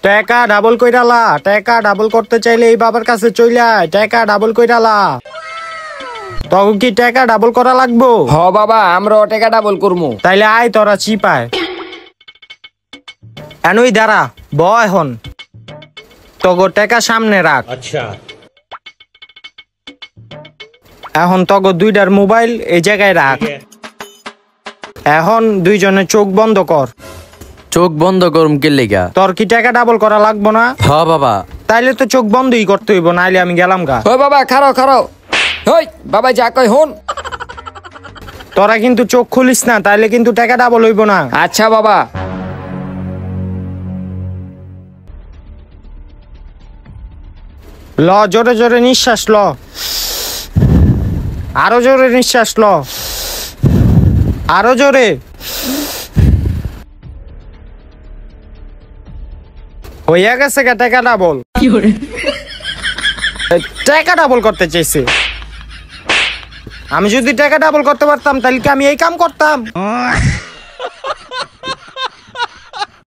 টাকা ডাবল কইরালা, টাকা ডাবল করতে চাইলে এই বাবার কাছে চইলা আয়, টাকা ডাবল কইরালা। তখন কি টাকা ডাবল করা লাগবো? হ বাবা, আমরা টাকা ডাবল করবো। তাইলে আয় তোরা চিপায়। এনুই দাঁড়া, ব এখন তগো টাকা সামনে রাখ। अच्छा এখন তগো দুইটার মোবাইল এই জায়গায় রাখ। এখন দুইজনে চোখ বন্ধ কর। চোখ বন্ধ করুম কে লেগা? তোর কি টাকা ডাবল করা লাগবো না? হ বাবা। তাইলে তো চোখ বন্ধই করতে হইব, নাইলে আমি গেলাম গা। ও বাবা খারাও খারাও, হই বাবা যা কই হন। তোরা কিন্তু চোখ খুলিস না, তাইলে কিন্তু টাকা ডাবল হইব না। আচ্ছা বাবা। ল, জোরে জোরে নিঃশ্বাস ল, আরো জোরে নিঃশ্বাস ল, আরো জোরে। হইয়া গেছে গা টাকা ডাবল। টাকা ডাবল করতে চাইছে। আমি যদি টাকা ডাবল করতে পারতাম তাহলে কি আমি এই কাম করতাম?